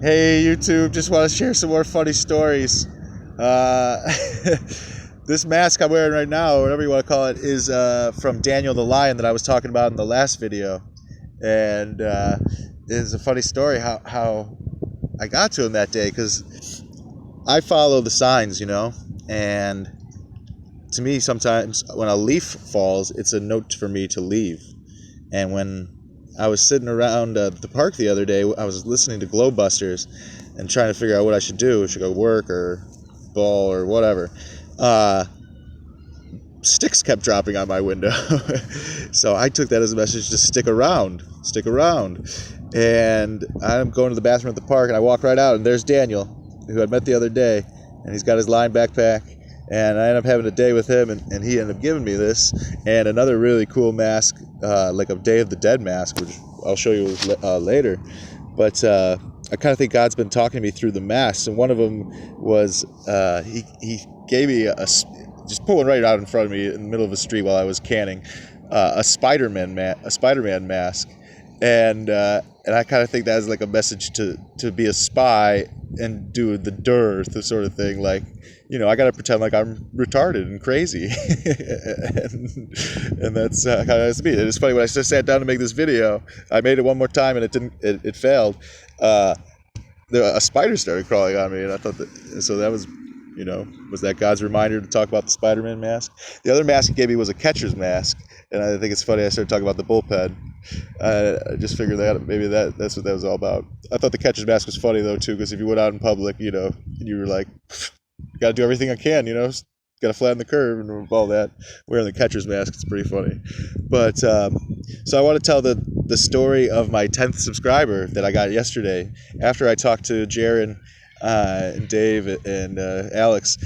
Hey YouTube, just want to share some more funny stories. This mask I'm wearing right now, or whatever you want to call it, is from Daniel the Lion that I was talking about in the last video. And it's a funny story how I got to him that day, because I follow the signs, and to me sometimes when a leaf falls, it's a note for me to leave. And when I was sitting around the park the other day, I was listening to Glowbusters and trying to figure out what I should do. I should go work or ball or whatever. Sticks kept dropping on my window. So I took that as a message to stick around. And I'm going to the bathroom at the park, and I walk right out, and there's Daniel, who I met the other day, and he's got his line backpack. And I ended up having a day with him, and he ended up giving me this and another really cool mask, like a Day of the Dead mask, which I'll show you later. But I kind of think God's been talking to me through the masks, and one of them was he gave me just put one right out in front of me in the middle of a street while I was canning, a Spider-Man mask, and I kind of think that is like a message to be a spy and do the dearth sort of thing, like, I got to pretend like I'm retarded and crazy. and that's kind of nice to me. It's funny, when I just sat down to make this video, I made it one more time and it failed. A spider started crawling on me, and I thought that was, was that God's reminder to talk about the Spider-Man mask? The other mask he gave me was a catcher's mask, and I think it's funny I started talking about the bullpen. I just figured that maybe that's what that was all about. I thought the catcher's mask was funny though too, because if you went out in public, and you were like, got to do everything I can, got to flatten the curve and all that. Wearing the catcher's mask, it's pretty funny. But so I want to tell the story of my 10th subscriber that I got yesterday after I talked to Jaron and Dave and Alex.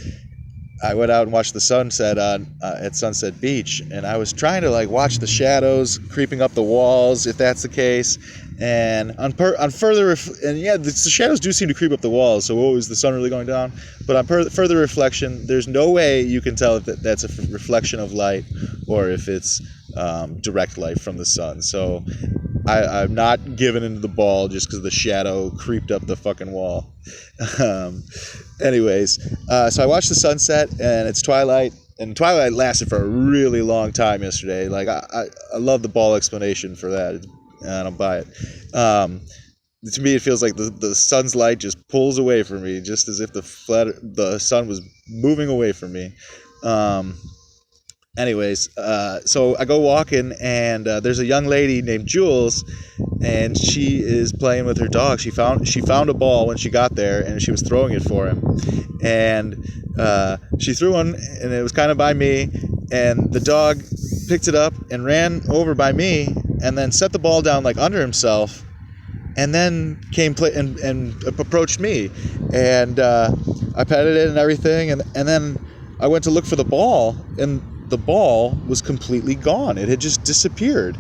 I went out and watched the sunset at Sunset Beach, and I was trying to watch the shadows creeping up the walls, if that's the case. And the shadows do seem to creep up the walls. So, is the sun really going down? But on further reflection, there's no way you can tell if that's a reflection of light or if it's direct light from the sun. So I'm not giving into the ball just because the shadow creeped up the fucking wall. Anyways, so I watched the sunset, and it's twilight, and twilight lasted for a really long time yesterday. I love the ball explanation for that. I don't buy it. To me, it feels like the sun's light just pulls away from me, just as if the sun was moving away from me. Anyways, so I go walking, and there's a young lady named Jules, and she is playing with her dog. She found a ball when she got there, and she was throwing it for him. And she threw one, and it was kind of by me, and the dog picked it up and ran over by me, and then set the ball down under himself, and then came and approached me, and I petted it and everything, and then I went to look for the ball, and the ball was completely gone. It had just disappeared.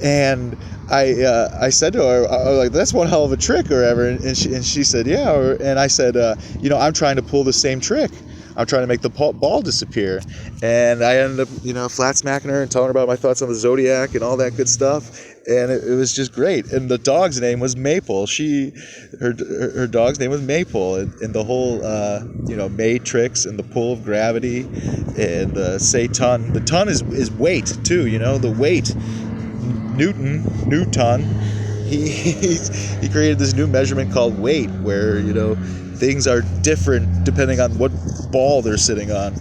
And I said to her, I was like, that's one hell of a trick or whatever. And she said, yeah. And I said, I'm trying to pull the same trick. I'm trying to make the ball disappear. And I ended up, flat smacking her and telling her about my thoughts on the Zodiac and all that good stuff. And it was just great. And the dog's name was Maple. Her dog's name was Maple. And the whole, matrix and the pull of gravity and the ton. The ton is weight too, the weight. Newton, he created this new measurement called weight, where, things are different depending on what ball they're sitting on.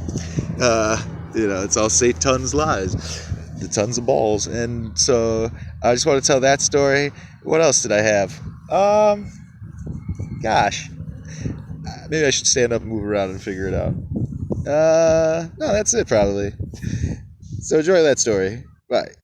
It's all Satan's lies. The tons of balls. And so I just want to tell that story. What else did I have? Gosh. Maybe I should stand up and move around and figure it out. No, that's it probably. So enjoy that story. Bye.